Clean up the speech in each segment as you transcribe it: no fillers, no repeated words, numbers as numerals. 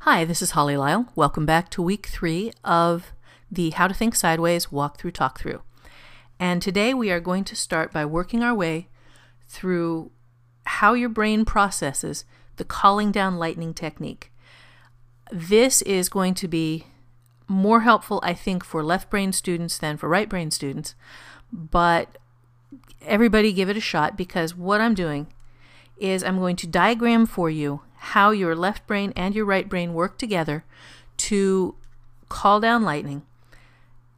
Hi, this is Holly Lyle. Welcome back to week 3 of the How to Think Sideways Walkthrough Talkthrough. And today we are going to start by working our way through how your brain processes the calling down lightning technique. This is going to be more helpful, I think, for left brain students than for right brain students, but everybody give it a shot, because what I'm doing is I'm going to diagram for you how your left brain and your right brain work together to call down lightning.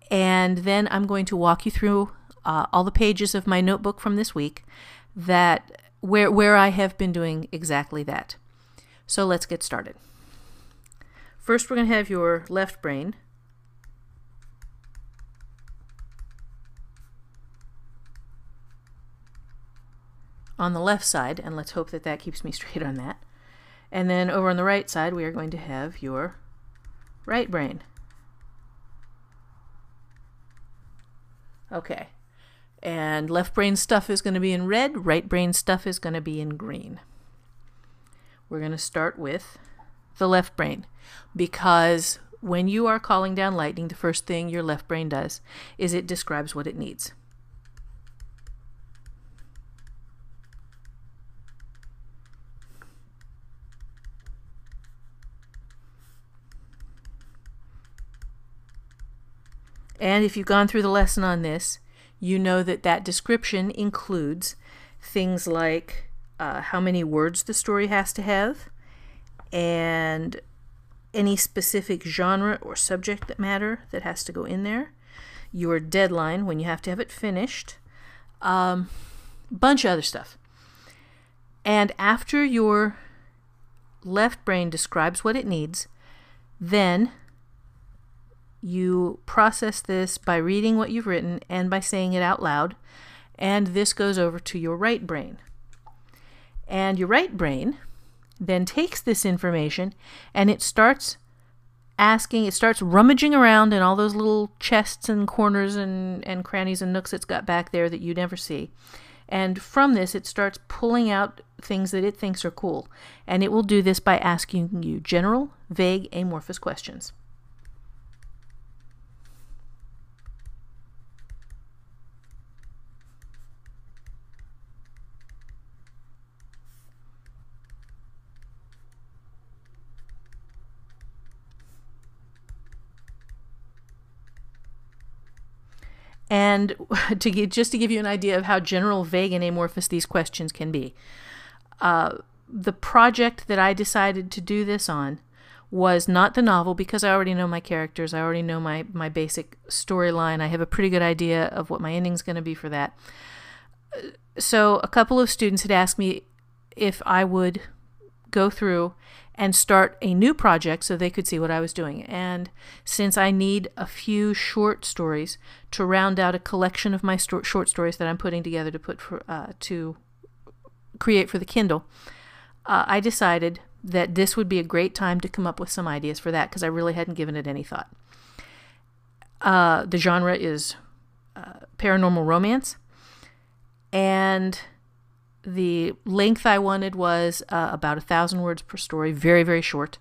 And then I'm going to walk you through all the pages of my notebook from this week where I have been doing exactly that. So let's get started. First, we're going to have your left brain. On the left side, and let's hope that that keeps me straight on that. And then over on the right side, we are going to have your right brain. Okay. And left brain stuff is going to be in red, right brain stuff is going to be in green. We're going to start with the left brain, because when you are calling down lightning, the first thing your left brain does is it describes what it needs. And if you've gone through the lesson on this, you know that that description includes things like how many words the story has to have, and any specific genre or subject matter that has to go in there, your deadline when you have to have it finished, bunch of other stuff. And after your left brain describes what it needs, then you process this by reading what you've written and by saying it out loud, and this goes over to your right brain. And your right brain then takes this information and it starts rummaging around in all those little chests and corners and crannies and nooks it's got back there that you never see. And from this, it starts pulling out things that it thinks are cool. And it will do this by asking you general, vague, amorphous questions. And just to give you an idea of how general, vague, and amorphous these questions can be, the project that I decided to do this on was not the novel, because I already know my characters, I already know my basic storyline, I have a pretty good idea of what my ending's going to be for that. So a couple of students had asked me if I would go through and start a new project so they could see what I was doing. And since I need a few short stories to round out a collection of my short stories that I'm putting together to create for the Kindle, I decided that this would be a great time to come up with some ideas for that, because I really hadn't given it any thought. The genre is paranormal romance, and the length I wanted was about 1,000 words per story, very, very short.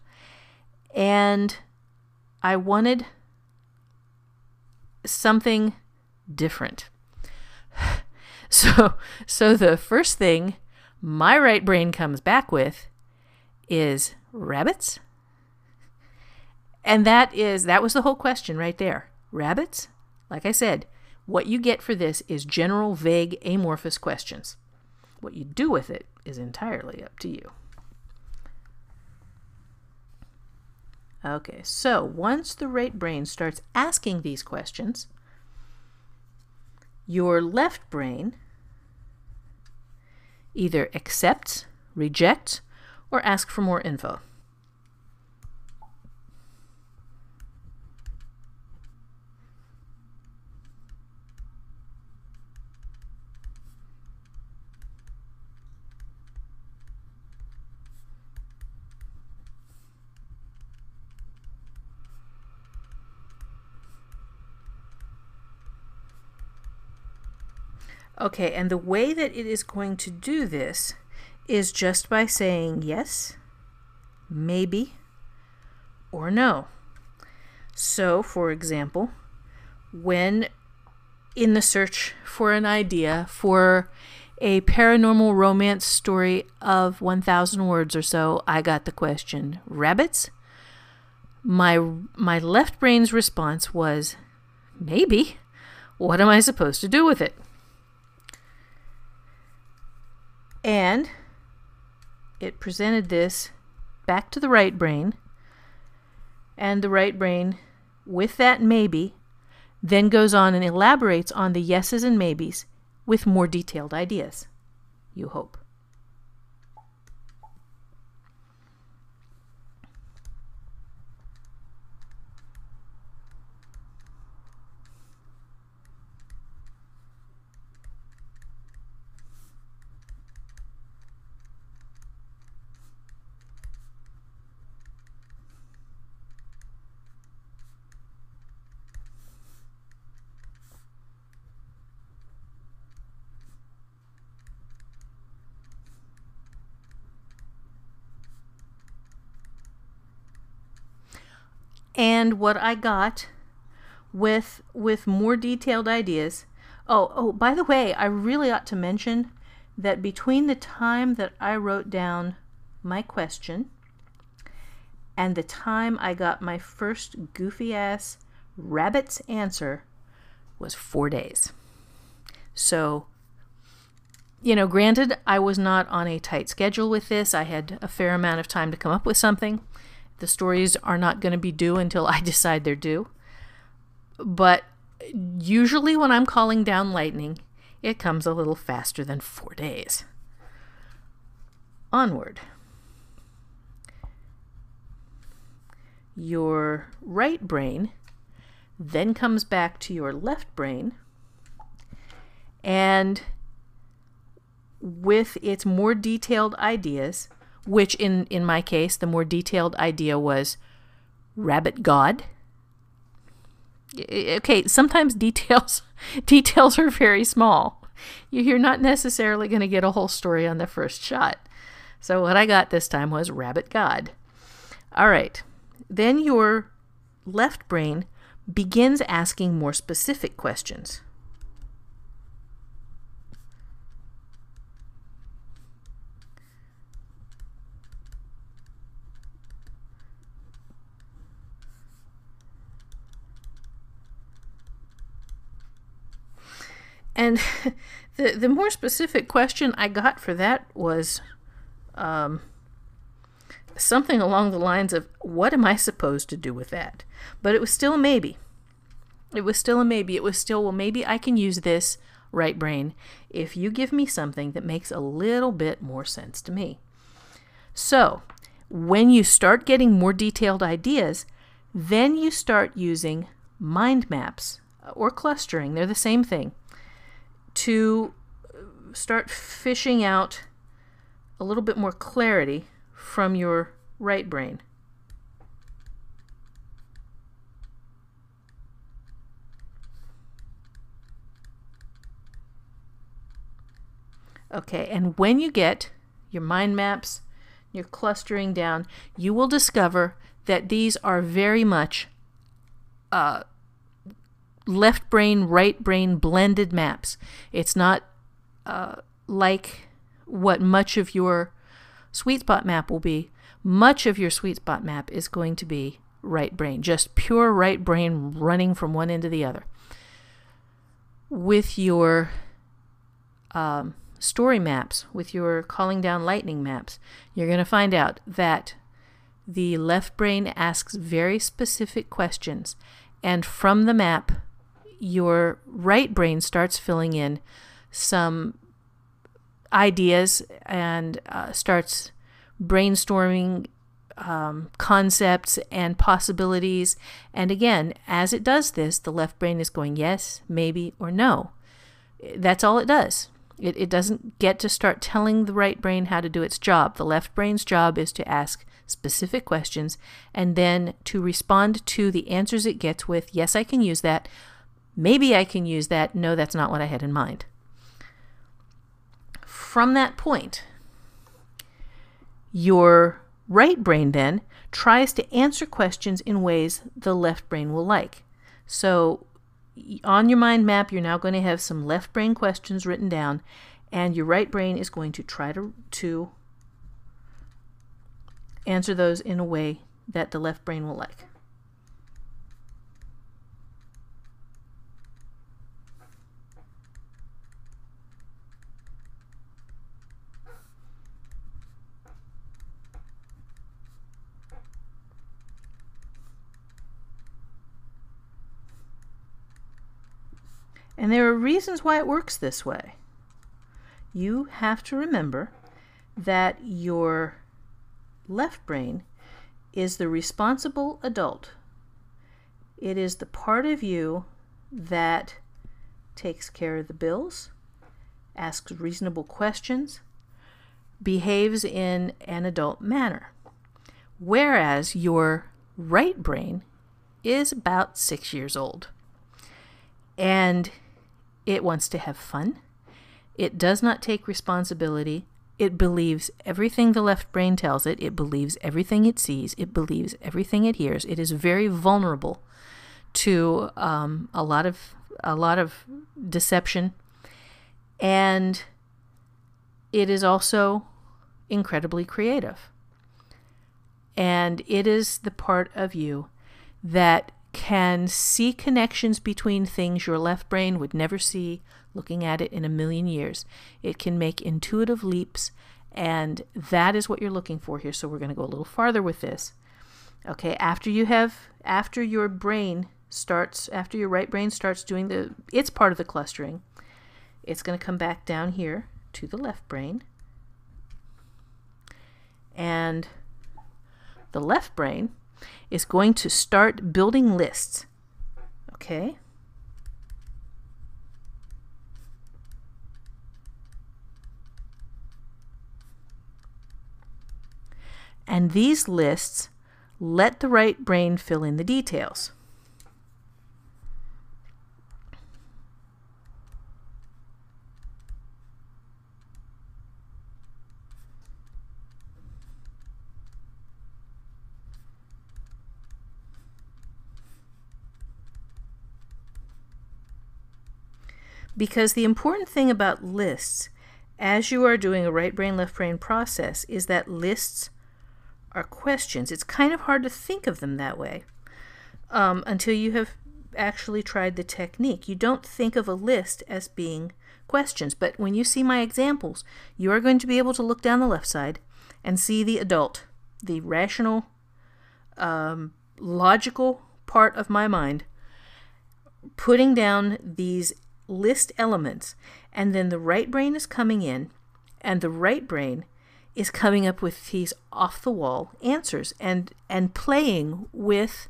And I wanted something different. So the first thing my right brain comes back with is rabbits. And that was the whole question right there. Rabbits? Like I said, what you get for this is general, vague, amorphous questions. What you do with it is entirely up to you. Okay, so once the right brain starts asking these questions, your left brain either accepts, rejects, or asks for more info. Okay, and the way that it is going to do this is just by saying yes, maybe, or no. So, for example, when in the search for an idea for a paranormal romance story of 1,000 words or so, I got the question, rabbits? My left brain's response was, maybe. What am I supposed to do with it? And it presented this back to the right brain, and the right brain, with that maybe, then goes on and elaborates on the yeses and maybes with more detailed ideas, you hope. And what I got with more detailed ideas. Oh, by the way, I really ought to mention that between the time that I wrote down my question and the time I got my first goofy-ass rabbit's answer was 4 days. So, granted, I was not on a tight schedule with this. I had a fair amount of time to come up with something. The stories are not going to be due until I decide they're due. But usually when I'm calling down lightning, it comes a little faster than 4 days. Onward. Your right brain then comes back to your left brain, and with its more detailed ideas, which in my case, the more detailed idea was rabbit god. Okay, sometimes details are very small. You're not necessarily going to get a whole story on the first shot. So what I got this time was rabbit god. All right. Then your left brain begins asking more specific questions. And the more specific question I got for that was something along the lines of, what am I supposed to do with that? But it was still a maybe. It was still a maybe. It was still, well, maybe I can use this right brain if you give me something that makes a little bit more sense to me. So when you start getting more detailed ideas, then you start using mind maps or clustering. They're the same thing. To start fishing out a little bit more clarity from your right brain. Okay, and when you get your mind maps, your clustering down, you will discover that these are very much left brain, right brain blended maps. It's not like what much of your sweet spot map will be. Much of your sweet spot map is going to be right brain, just pure right brain running from one end to the other. With your story maps, with your calling down lightning maps, you're going to find out that the left brain asks very specific questions, and from the map, your right brain starts filling in some ideas and starts brainstorming concepts and possibilities. And again, as it does this, the left brain is going yes, maybe, or no. That's all it does. It doesn't get to start telling the right brain how to do its job. The left brain's job is to ask specific questions and then to respond to the answers it gets with, yes, I can use that. Maybe I can use that. No, that's not what I had in mind. From that point, your right brain then tries to answer questions in ways the left brain will like. So on your mind map, you're now going to have some left brain questions written down, and your right brain is going to try to answer those in a way that the left brain will like. And there are reasons why it works this way. You have to remember that your left brain is the responsible adult. It is the part of you that takes care of the bills, asks reasonable questions, behaves in an adult manner. Whereas your right brain is about 6 years old. And it wants to have fun. It does not take responsibility. It believes everything the left brain tells it. It believes everything it sees. It believes everything it hears. It is very vulnerable to a lot of deception, and it is also incredibly creative. And it is the part of you that can see connections between things your left brain would never see looking at it in a million years. It can make intuitive leaps, and that is what you're looking for here. So we're going to go a little farther with this. Okay, after your right brain starts doing its part of the clustering, it's going to come back down here to the left brain, and the left brain is going to start building lists. Okay? And these lists let the right brain fill in the details. Because the important thing about lists, as you are doing a right brain, left brain process, is that lists are questions. It's kind of hard to think of them that way until you have actually tried the technique. You don't think of a list as being questions, but when you see my examples, you are going to be able to look down the left side and see the adult, the rational, logical part of my mind, putting down these list elements, and then the right brain is coming in, and the right brain is coming up with these off-the-wall answers and playing with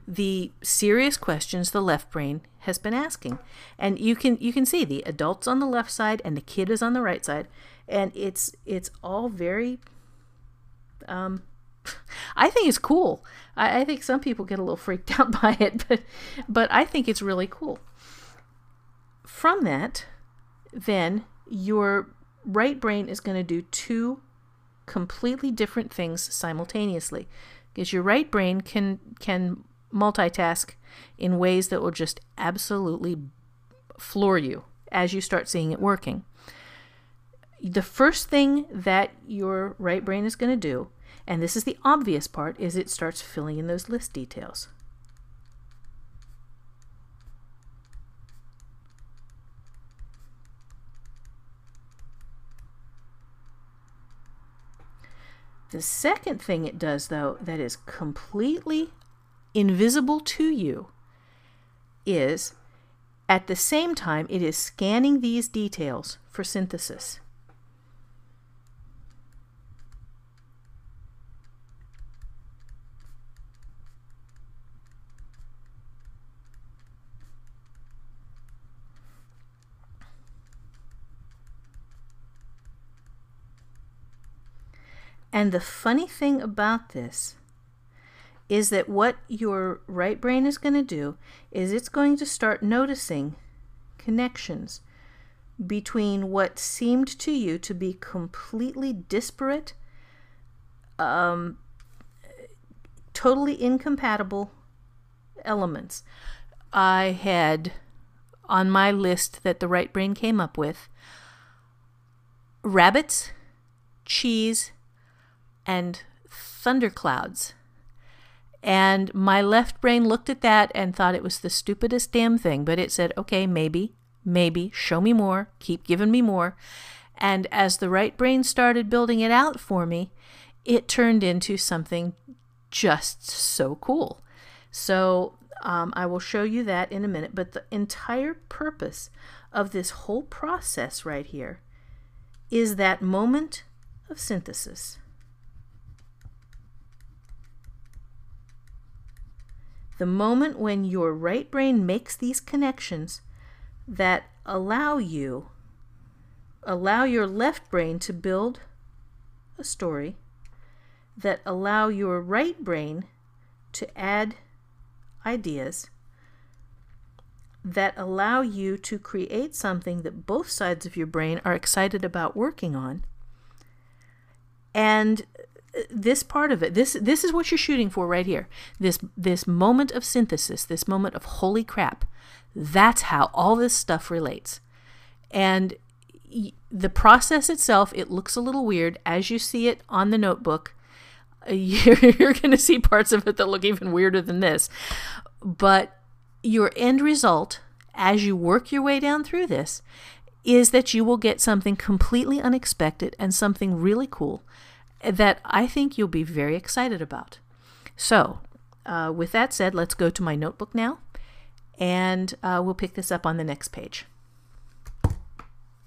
the serious questions the left brain has been asking. And you can see the adult's on the left side and the kid is on the right side, and it's all very I think it's cool. I think some people get a little freaked out by it, but I think it's really cool. From that, then, your right brain is going to do two completely different things simultaneously, because your right brain can multitask in ways that will just absolutely floor you as you start seeing it working. The first thing that your right brain is going to do, and this is the obvious part, is it starts filling in those list details. The second thing it does, though, that is completely invisible to you, is at the same time it is scanning these details for synthesis. And the funny thing about this is that what your right brain is going to do is it's going to start noticing connections between what seemed to you to be completely disparate totally incompatible elements. I had on my list that the right brain came up with rabbits, cheese, and thunderclouds. And my left brain looked at that and thought it was the stupidest damn thing, but it said, okay, maybe, show me more, keep giving me more. And as the right brain started building it out for me, it turned into something just so cool. So I will show you that in a minute, but the entire purpose of this whole process right here is that moment of synthesis. The moment when your right brain makes these connections that allow your left brain to build a story, that allow your right brain to add ideas, that allow you to create something that both sides of your brain are excited about working on. And this part of it, this is what you're shooting for right here. This moment of synthesis, this moment of holy crap, that's how all this stuff relates. And the process itself, it looks a little weird. As you see it on the notebook, you're going to see parts of it that look even weirder than this. But your end result, as you work your way down through this, is that you will get something completely unexpected and something really cool that I think you'll be very excited about. So, with that said, let's go to my notebook now, and we'll pick this up on the next page.